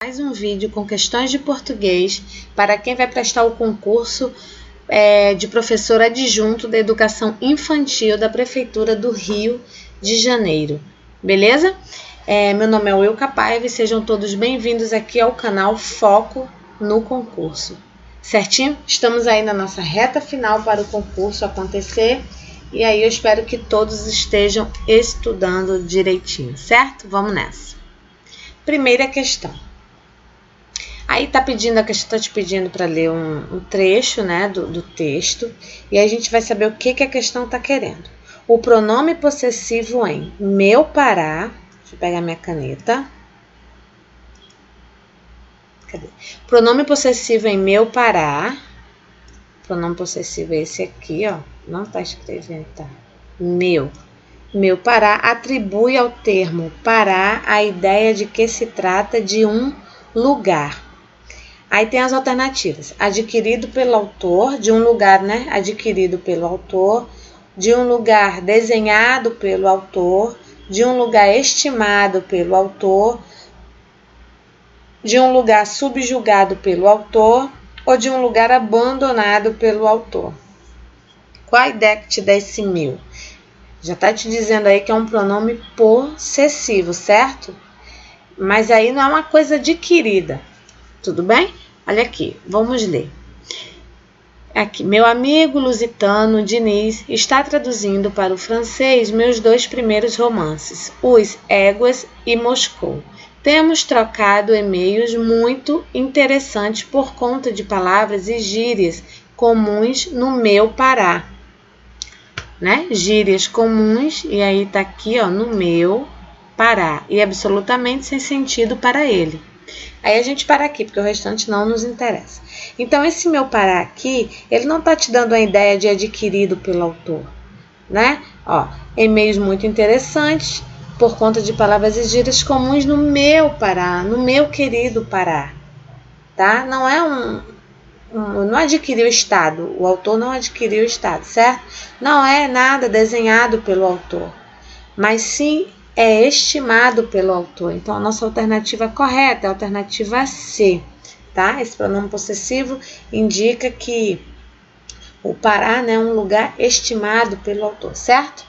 Mais um vídeo com questões de português para quem vai prestar o concurso de professor adjunto da educação infantil da Prefeitura do Rio de Janeiro. Beleza? Meu nome é Wilka Paiva e sejam todos bem-vindos aqui ao canal Foco no Concurso. Certinho? Estamos aí na nossa reta final para o concurso acontecer e aí eu espero que todos estejam estudando direitinho, certo? Vamos nessa. Primeira questão. Aí tá te pedindo para ler um trecho, né, do texto, e aí a gente vai saber o que a questão tá querendo. O pronome possessivo em meu Pará, deixa eu pegar minha caneta. Cadê? Pronome possessivo em meu Pará. Pronome possessivo é esse aqui, ó. Não tá escrevendo, tá? Meu Pará atribui ao termo Pará a ideia de que se trata de um lugar. Aí tem as alternativas. Adquirido pelo autor, de um lugar, né? Adquirido pelo autor, de um lugar desenhado pelo autor, de um lugar estimado pelo autor, de um lugar subjugado pelo autor ou de um lugar abandonado pelo autor. Qual a ideia que te dá esse meu? Já tá te dizendo aí que é um pronome possessivo, certo? Mas aí não é uma coisa adquirida. Tudo bem? Olha aqui, vamos ler. Aqui, meu amigo lusitano Diniz está traduzindo para o francês meus dois primeiros romances, Os Éguas e Moscou. Temos trocado e-mails muito interessantes por conta de palavras e gírias comuns no meu Pará. Né? Gírias comuns, e aí tá aqui, ó, no meu Pará, e absolutamente sem sentido para ele. Aí a gente para aqui, porque o restante não nos interessa. Então, esse meu Pará aqui, ele não tá te dando a ideia de adquirido pelo autor, né? Ó, e-mails muito interessantes, por conta de palavras e gírias comuns no meu Pará, no meu querido Pará, tá? Não é não adquiriu o estado, o autor não adquiriu o estado, certo? Não é nada desenhado pelo autor, mas sim é estimado pelo autor. Então, a nossa alternativa correta é a alternativa C, tá? Esse pronome possessivo indica que o Pará, né, é um lugar estimado pelo autor, certo?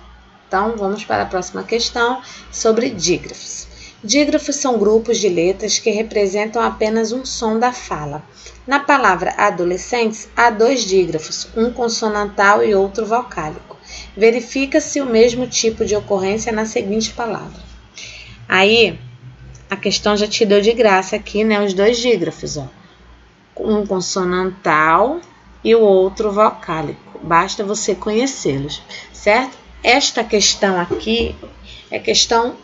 Então, vamos para a próxima questão sobre dígrafos. Dígrafos são grupos de letras que representam apenas um som da fala. Na palavra adolescentes, há dois dígrafos, um consonantal e outro vocálico. Verifica-se o mesmo tipo de ocorrência na seguinte palavra. Aí, a questão já te deu de graça aqui, né, os dois dígrafos, ó. Um consonantal e o outro vocálico. Basta você conhecê-los, certo? Esta questão aqui é questão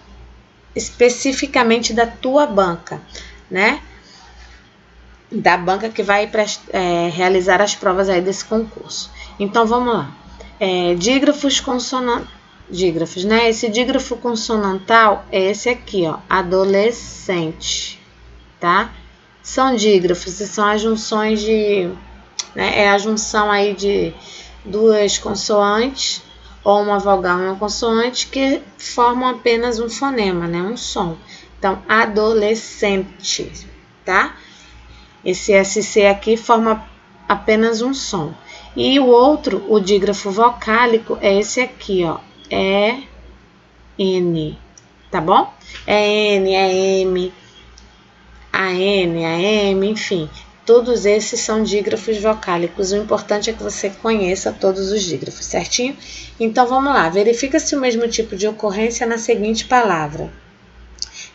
especificamente da tua banca, né? Da banca que vai realizar as provas aí desse concurso. Então, vamos lá. Dígrafos, né? Esse dígrafo consonantal é esse aqui, ó, adolescente, tá? São dígrafos, são as junções né? É a junção aí de duas consoantes, ou uma vogal e uma consoante, que formam apenas um fonema, né? Um som. Então, adolescente, tá? Esse SC aqui forma apenas um som. E o outro, o dígrafo vocálico, é esse aqui, ó. É N, tá bom? É N, é M, a N, a M, enfim. Todos esses são dígrafos vocálicos. O importante é que você conheça todos os dígrafos, certinho? Então, vamos lá. Verifica-se o mesmo tipo de ocorrência na seguinte palavra.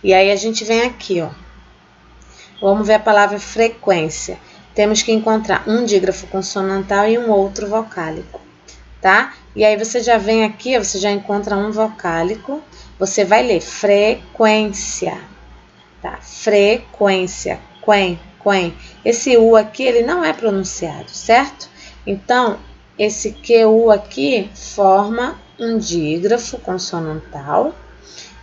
E aí, a gente vem aqui, ó. Vamos ver a palavra frequência. Temos que encontrar um dígrafo consonantal e um outro vocálico, tá? E aí, você já vem aqui, você já encontra um vocálico. Você vai ler frequência, tá? Frequência, quen. Esse U aqui, ele não é pronunciado, certo? Então, esse QU aqui forma um dígrafo consonantal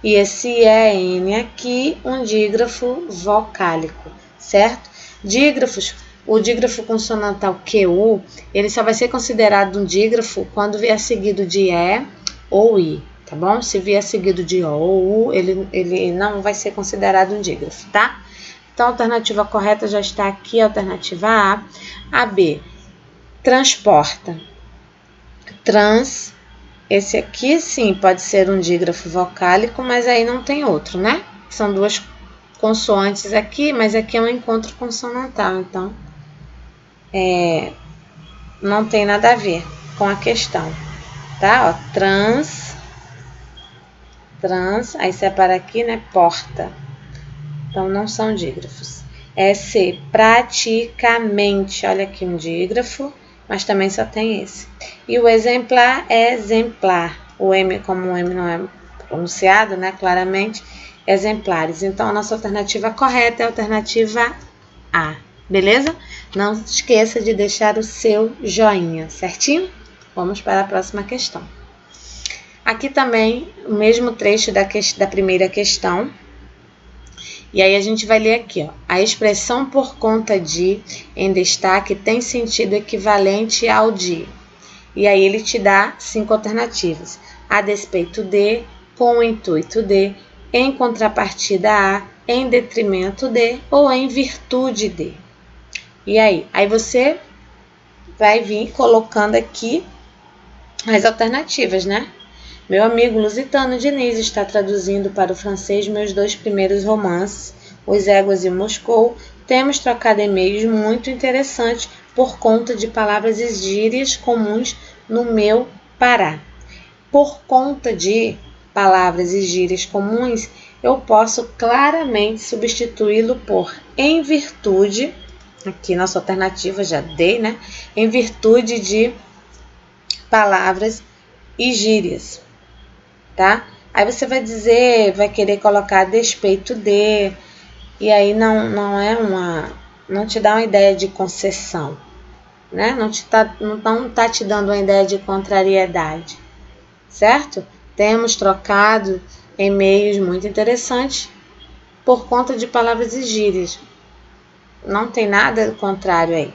e esse EN aqui, um dígrafo vocálico, certo? Dígrafos, o dígrafo consonantal QU, ele só vai ser considerado um dígrafo quando vier seguido de E ou I, tá bom? Se vier seguido de O ou U, ele não vai ser considerado um dígrafo, tá? Então, a alternativa correta já está aqui, a alternativa A. A B, transporta. Trans, esse aqui sim pode ser um dígrafo vocálico, mas aí não tem outro, né? São duas consoantes aqui, mas aqui é um encontro consonantal, então não tem nada a ver com a questão, tá? Ó, trans, aí separa aqui, né? Porta. Então, não são dígrafos. É C, praticamente. Olha aqui um dígrafo, mas também só tem esse. E o exemplar é exemplar. O M, como o M não é pronunciado, né? Claramente, exemplares. Então, a nossa alternativa correta é a alternativa A. Beleza? Não esqueça de deixar o seu joinha, certinho? Vamos para a próxima questão. Aqui também, o mesmo trecho da primeira questão. E aí a gente vai ler aqui, ó. A expressão por conta de, em destaque, tem sentido equivalente ao de. E aí ele te dá 5 alternativas. A despeito de, com o intuito de, em contrapartida a, em detrimento de ou em virtude de. E aí? Aí você vai vir colocando aqui as alternativas, né? Meu amigo Lusitano Diniz está traduzindo para o francês meus 2 primeiros romances, Os Éguas e Moscou. Temos trocado e-mails muito interessantes por conta de palavras e gírias comuns no meu Pará. Por conta de palavras e gírias comuns, eu posso claramente substituí-lo por em virtude, aqui nossa alternativa já dei, né? Em virtude de palavras e gírias. Tá? Aí você vai dizer, vai querer colocar despeito de, e aí não te dá uma ideia de concessão, né? Não tá te dando uma ideia de contrariedade, certo? Temos trocado e-mails muito interessantes por conta de palavras e gírias. Não tem nada contrário aí,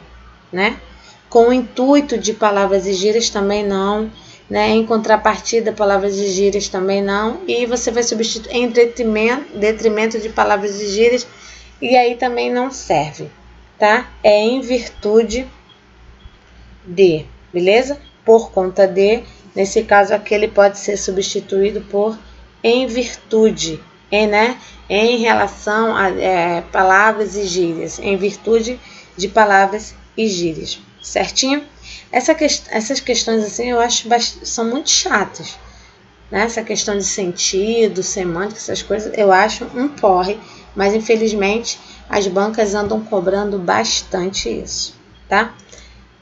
né? Com o intuito de palavras e gírias também não. Né? Em contrapartida, palavras e gírias também não. E você vai substituir em detrimento de palavras e gírias. E aí também não serve. Tá? É em virtude de. Beleza? Por conta de. Nesse caso aqui ele pode ser substituído por em virtude. Né? Em relação a palavras e gírias. Em virtude de palavras e gírias. Certinho? Essas questões assim eu acho são muito chatas, né? Essa questão de sentido, semântica, essas coisas eu acho um porre, mas infelizmente as bancas andam cobrando bastante isso, tá?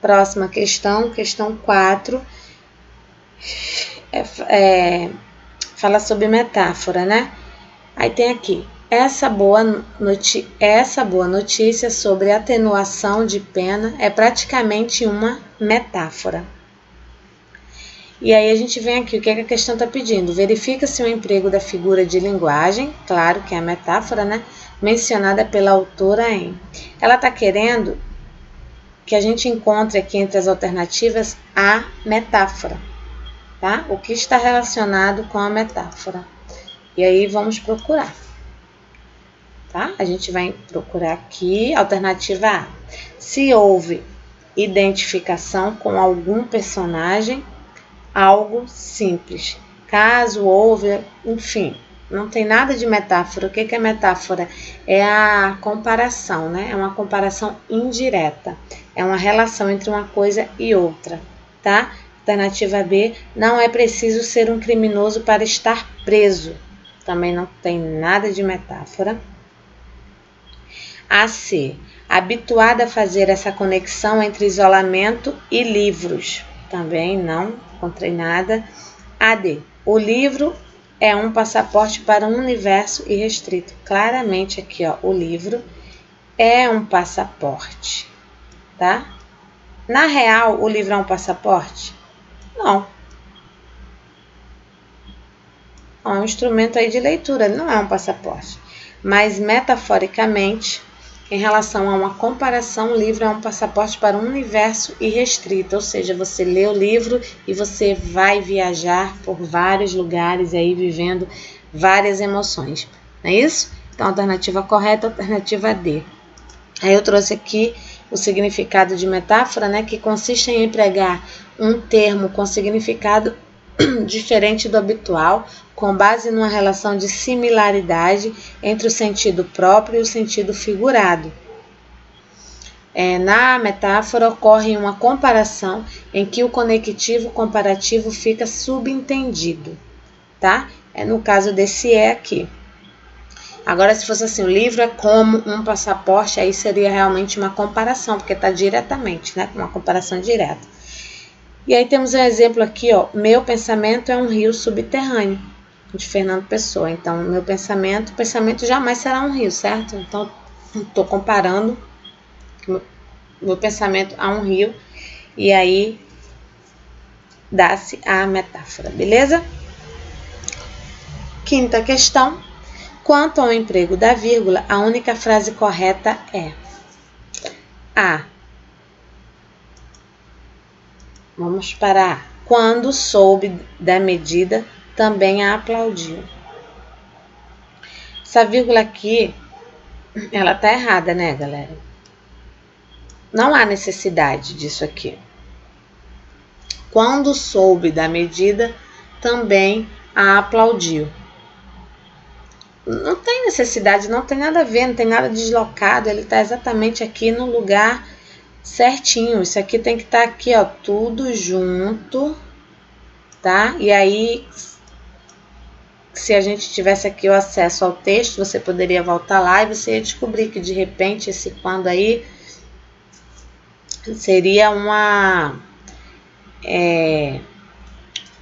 Próxima questão, questão 4, fala sobre metáfora, né? Aí tem aqui, essa boa notícia sobre atenuação de pena é praticamente uma metáfora. E aí a gente vem aqui, o que a questão está pedindo? Verifica-se o emprego da figura de linguagem, claro que é a metáfora, né? Mencionada pela autora em. Ela está querendo que a gente encontre aqui entre as alternativas a metáfora, tá? O que está relacionado com a metáfora. E aí vamos procurar. Tá? A gente vai procurar aqui, alternativa A. Se houve identificação com algum personagem, algo simples. Caso houve, enfim, não tem nada de metáfora. O que é metáfora? É a comparação, né? É uma comparação indireta. É uma relação entre uma coisa e outra, tá? Alternativa B, não é preciso ser um criminoso para estar preso. Também não tem nada de metáfora. A C, habituada a fazer essa conexão entre isolamento e livros. Também não encontrei nada. A D, o livro é um passaporte para um universo irrestrito. Claramente aqui, ó, o livro é um passaporte, tá? Na real, o livro é um passaporte? Não. É um instrumento aí de leitura, ele não é um passaporte. Mas metaforicamente, em relação a uma comparação, o livro é um passaporte para um universo irrestrito, ou seja, você lê o livro e você vai viajar por vários lugares aí, vivendo várias emoções, não é isso? Então, alternativa correta, alternativa D. Aí eu trouxe aqui o significado de metáfora, né, que consiste em empregar um termo com significado diferente do habitual, com base numa relação de similaridade entre o sentido próprio e o sentido figurado. Na metáfora ocorre uma comparação em que o conectivo comparativo fica subentendido, tá? No caso desse aqui. Agora, se fosse assim, o livro é como um passaporte, aí seria realmente uma comparação, porque está diretamente, né? Uma comparação direta. E aí temos um exemplo aqui, ó. Meu pensamento é um rio subterrâneo, de Fernando Pessoa. Então, meu pensamento jamais será um rio, certo? Então, estou comparando meu pensamento a um rio, e aí dá-se a metáfora, beleza? Quinta questão. Quanto ao emprego da vírgula, a única frase correta é A. Vamos para A. Quando soube da medida, também a aplaudiu. Essa vírgula aqui, ela tá errada, né, galera? Não há necessidade disso aqui. Quando soube da medida, também a aplaudiu. Não tem necessidade, não tem nada a ver, não tem nada deslocado, ele está exatamente aqui no lugar certinho. Isso aqui tem que estar aqui, ó, tudo junto, tá? E aí, se a gente tivesse aqui o acesso ao texto, você poderia voltar lá e você ia descobrir que de repente esse quando aí seria uma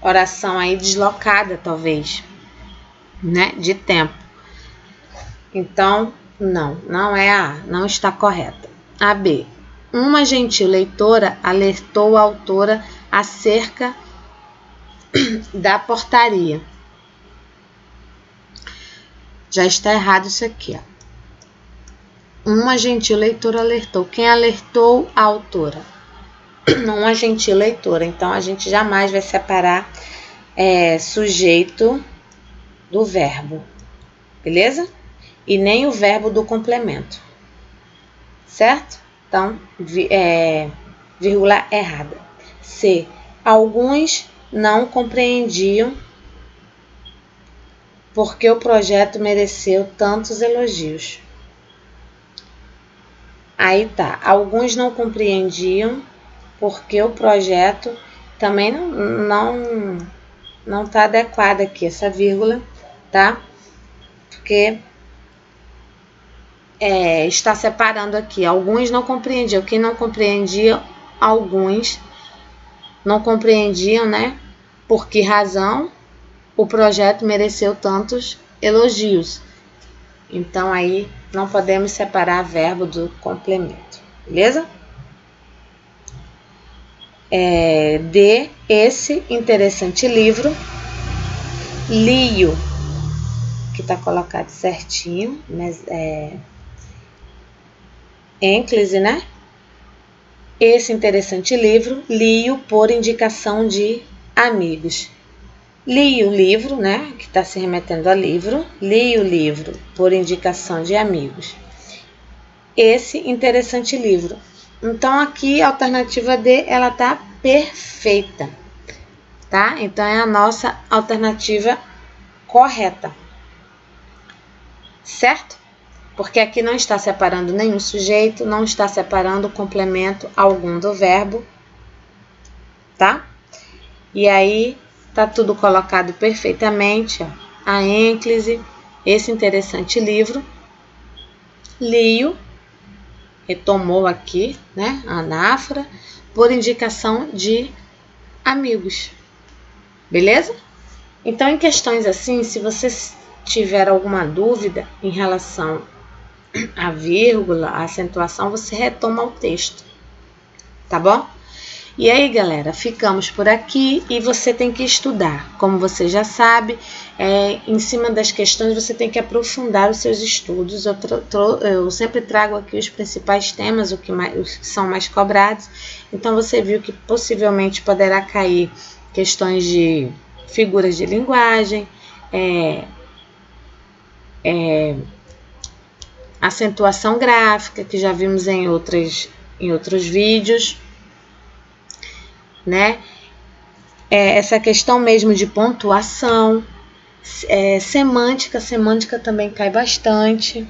oração aí deslocada, talvez, né? De tempo. Então, não é a A, não está correta. A B. Uma gentil leitora alertou a autora acerca da portaria. Já está errado isso aqui, ó. Uma gentil leitora alertou. Quem alertou a autora? Uma gentil leitora. Então, a gente jamais vai separar sujeito do verbo. Beleza? E nem o verbo do complemento, certo? Então, vírgula errada. C. Alguns não compreendiam porque o projeto mereceu tantos elogios. Aí tá, alguns não compreendiam porque o projeto também não tá adequado aqui, essa vírgula, tá? Porque está separando aqui. Alguns não compreendiam. Quem não compreendia, alguns não compreendiam, né? Por que razão o projeto mereceu tantos elogios. Então, aí não podemos separar verbo do complemento. Beleza? D. Esse interessante livro. Li-o, que está colocado certinho, mas ênclise, né? Esse interessante livro, li-o por indicação de amigos. Li o livro, né? Que está se remetendo a livro. Li o livro por indicação de amigos. Esse interessante livro. Então, aqui a alternativa D, ela tá perfeita, tá? Então, é a nossa alternativa correta, certo? Porque aqui não está separando nenhum sujeito, não está separando complemento algum do verbo, tá? E aí, tá tudo colocado perfeitamente, ó. A ênclise, esse interessante livro, li-o, retomou aqui, né, a anáfora, por indicação de amigos, beleza? Então, em questões assim, se você tiver alguma dúvida em relação à vírgula, à acentuação, você retoma o texto, tá bom? E aí, galera, ficamos por aqui e você tem que estudar. Como você já sabe, em cima das questões você tem que aprofundar os seus estudos. Eu sempre trago aqui os principais temas, os que são mais cobrados. Então, você viu que possivelmente poderá cair questões de figuras de linguagem, acentuação gráfica, que já vimos em outros vídeos, né? Essa questão mesmo de pontuação, semântica também cai bastante,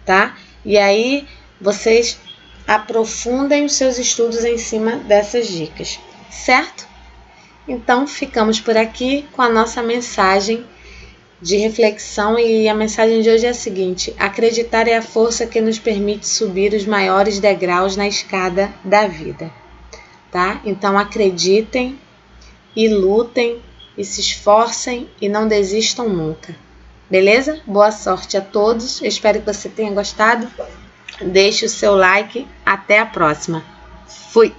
tá? E aí vocês aprofundem os seus estudos em cima dessas dicas, certo? Então ficamos por aqui com a nossa mensagem de reflexão, e a mensagem de hoje é a seguinte: acreditar é a força que nos permite subir os maiores degraus na escada da vida, tá? Então acreditem e lutem e se esforcem e não desistam nunca, beleza? Boa sorte a todos, eu espero que você tenha gostado, deixe o seu like, até a próxima, fui!